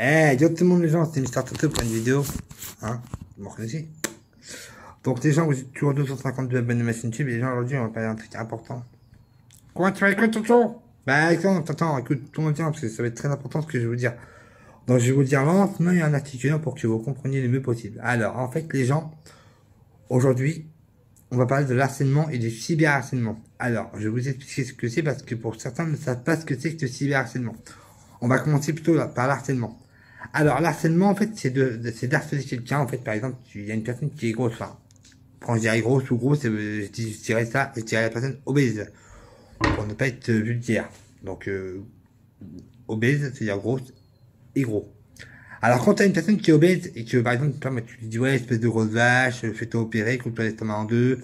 Yo tout le monde les gens, c'est Mister Toto pour une vidéo. Hein, vous me reconnaissez. Donc les gens, vous êtes toujours 252 abonnés à ma chaîne YouTube et les gens aujourd'hui on va parler d'un truc important. Comment tu vas écouter Toto? Bah attends, écoute tout le monde bien parce que ça va être très important ce que je vais vous dire. Donc je vais vous dire lentement et en articulant pour que vous compreniez le mieux possible. Alors en fait les gens, aujourd'hui, on va parler de l'harcèlement et du cyberharcèlement. Alors je vais vous expliquer ce que c'est parce que pour certains ne savent pas ce que c'est que le cyberharcèlement. On va commencer plutôt là, par l'harcèlement. Alors, l'harcèlement, en fait, c'est d'harceler quelqu'un. En fait, par exemple, il y a une personne qui est grosse. Enfin, quand je dirais grosse ou grosse, je dirais ça, je dirais la personne obèse. Pour ne pas être vulgaire. Donc, obèse, c'est-à-dire grosse et gros. Alors, quand tu as une personne qui est obèse et que, par exemple, tu lui dis, ouais, espèce de grosse vache, fais-toi opérer, coupe-toi l'estomac en deux,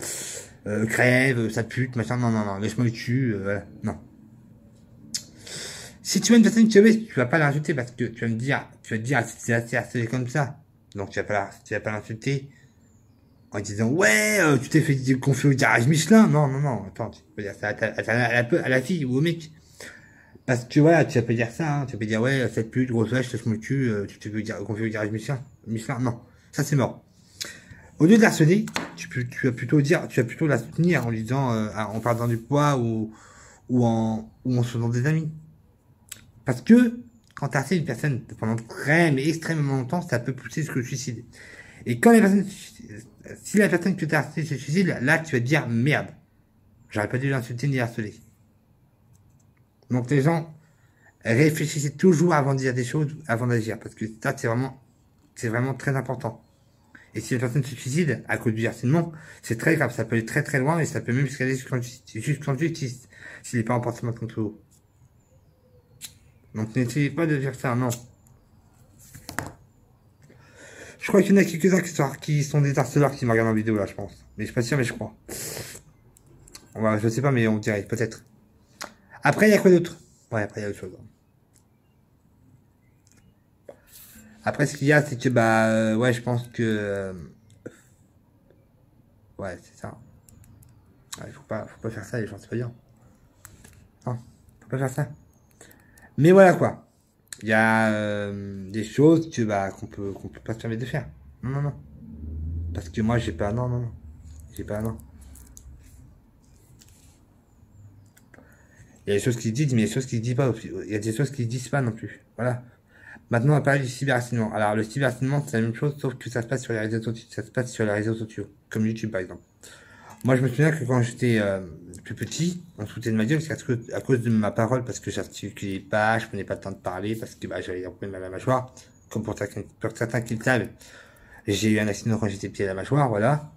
crève, ça pute, machin, non, laisse-moi le cul, voilà, non. Si tu vois une personne qui est obèse, tu vas pas l'insulter parce que tu vas te dire, c'est assez harcelé comme ça. Donc tu vas pas l'insulter en disant, ouais, tu t'es fait confier au garage Michelin. Non, attends, tu peux dire ça à la fille ou au mec. Parce que voilà, tu vas pas dire ça, hein. Tu vas pas dire, ouais, cette pute, grosse vache, laisse-moi le cul, tu t'es fait confier au garage Michelin, non. Ça c'est mort. Au lieu de l'harceler, tu vas plutôt la soutenir en lui disant, en parlant du poids ou en se faisant des amis. Parce que, quand tu harcèles une personne pendant mais extrêmement longtemps, ça peut pousser jusqu'au suicide. Et quand si la personne que tu as harcelée se suicide, là, tu vas te dire, merde. J'aurais pas dû l'insulter ni harceler. Donc, les gens, réfléchissez toujours avant de dire des choses, avant d'agir. Parce que ça, c'est vraiment très important. Et si la personne se suicide, à cause du harcèlement, c'est très grave. Ça peut aller très très loin et ça peut même jusqu'à jusqu'en justice. S'il n'est pas en portement contre vous. Donc n'essayez pas de faire ça, non. Je crois qu'il y en a quelques-uns qui sont des harceleurs qui me regardent en vidéo là, je pense. Mais je suis pas sûr, mais je crois. Je sais pas, mais on dirait, peut-être. Après, il y a quoi d'autre? Ouais, après, il y a autre chose. Après, ce qu'il y a, c'est que, ouais, je pense que... ouais, c'est ça. Ouais, faut pas faire ça, les gens, c'est pas bien. Non, faut pas faire ça. Mais voilà, quoi. Il y a des choses qu'on peut pas se permettre de faire. Non. Parce que moi, j'ai pas... Non. J'ai pas... Non. Il y a des choses qui se disent, mais il y a des choses qui se disent pas. Il y a des choses qui se disent pas non plus. Voilà. Maintenant, on va parler du cyberharcèlement. Alors, le cyberharcèlement, c'est la même chose, sauf que ça se passe sur les réseaux sociaux. Ça se passe sur les réseaux sociaux, comme YouTube, par exemple. Moi, je me souviens que quand j'étais plus petit, on se foutait de ma gueule, parce qu'à cause de ma parole, parce que j'articulais pas, je prenais pas le temps de parler, parce que j'avais un problème à la mâchoire, comme pour certains qui le savent. J'ai eu un accident quand j'étais petit à la mâchoire, voilà.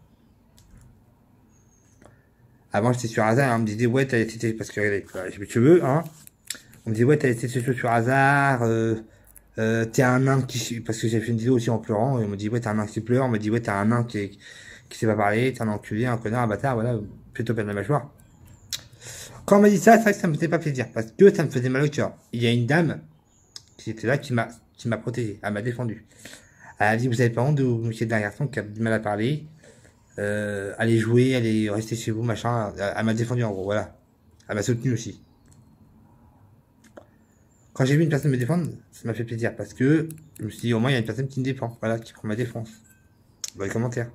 Avant, j'étais sur hasard, on me disait, ouais, t'as été, parce que regardez, j'ai plus de cheveux, hein. On me dit, ouais, t'as laissé ce sur hasard, t'es un nain parce que j'ai fait une vidéo aussi en pleurant, et on me dit, ouais, t'es un nain qui pleure, on me dit, ouais, t'es un nain qui sait pas parler, t'es un enculé, un connard, un bâtard, voilà, plutôt peine de la mâchoire. Quand on m'a dit ça, c'est vrai que ça me faisait pas plaisir, parce que ça me faisait mal au cœur. Il y a une dame, qui était là, qui m'a protégé, elle m'a défendu. Elle a dit, vous avez pas honte de vous moquer d'un garçon qui a du mal à parler, allez jouer, allez rester chez vous, machin, elle m'a défendu en gros, voilà. Elle m'a soutenu aussi. Quand j'ai vu une personne me défendre, ça m'a fait plaisir parce que je me suis dit au moins il y a une personne qui me défend, voilà, qui prend ma défense. Dans les commentaires.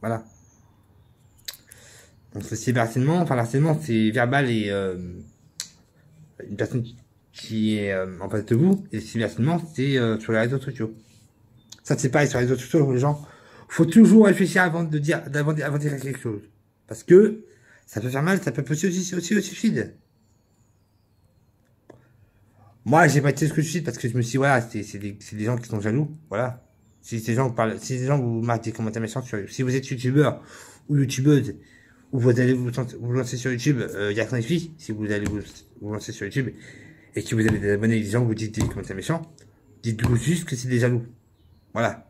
Voilà. Donc le cyberharcèlement, enfin l'harcèlement c'est verbal et une personne qui est en face de vous, et le cyberharcèlement c'est sur les réseaux sociaux. Ça c'est pareil sur les réseaux sociaux, les gens. Faut toujours réfléchir avant de dire quelque chose. Parce que ça peut faire mal, ça peut pousser aussi au suicide. Moi, j'ai pas été ce que je suis parce que je me suis dit, voilà, c'est des gens qui sont jaloux, voilà. Si des gens vous marquent des commentaires méchants si vous êtes youtubeur ou youtubeuse, ou vous allez vous lancer sur YouTube, il y a qu'un défi, si vous allez vous lancer sur YouTube, et que vous avez des abonnés et des gens vous dites des commentaires méchants, dites-vous juste que c'est des jaloux. Voilà.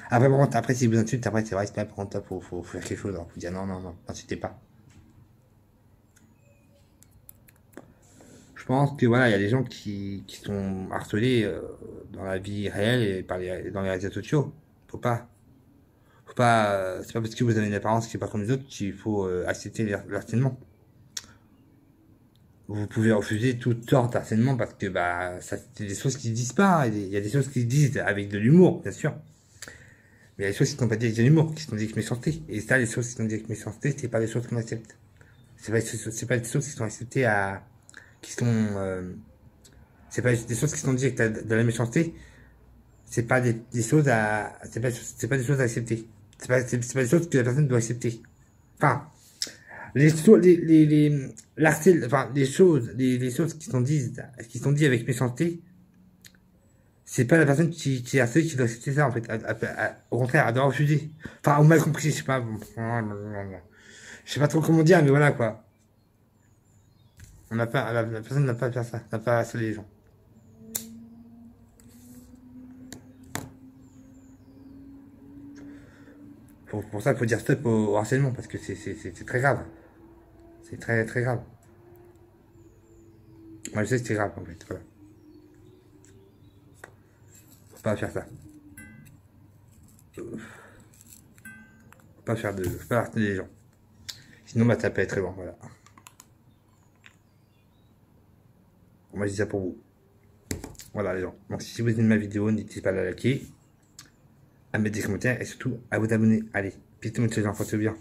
Après, par contre, après, si vous insultez, après, c'est vrai, c'est pas, par contre, faut faire quelque chose, alors, faut dire non, n'insultez pas. Je pense que voilà, il y a des gens qui sont harcelés dans la vie réelle et dans les réseaux sociaux. Faut pas, c'est pas parce que vous avez une apparence qui est pas comme les autres qu'il faut accepter le harcèlement. vous pouvez refuser toute sorte d'harcèlement parce que bah ça c'est des choses qui se disent pas. Il y a des choses qui se disent avec de l'humour, bien sûr. Mais il y a des choses qui sont pas dites avec de l'humour, qui sont dites avec méchanceté. Et ça, les choses qui sont dites avec méchanceté, c'est pas des choses qu'on accepte. C'est pas des choses qui sont acceptées à, qui sont, c'est pas des choses qui sont dites avec de la méchanceté. C'est pas des choses à, c'est pas des choses à accepter. C'est pas des choses que la personne doit accepter. Enfin, enfin, les choses qui sont dites avec méchanceté, c'est pas la personne qui a celui qui doit accepter ça, en fait. Au contraire, elle doit refuser. Enfin, ou mal compris, je sais pas. Bon, je sais pas trop comment dire, mais voilà, quoi. On n'a pas, la personne n'a pas à faire ça, n'a pas à harceler les gens. Pour ça, il faut dire stop au harcèlement, parce que c'est très grave. C'est très, très grave. Moi, je sais que c'est grave, en fait, voilà. Faut pas faire ça. Faut pas harceler les gens. Sinon, bah, ça peut être très bon, voilà. Moi, je dis ça pour vous. Voilà, les gens. Donc, si vous aimez ma vidéo, n'hésitez pas à la liker, à mettre des commentaires et surtout à vous abonner. Allez, bisous, les gens, portez bien.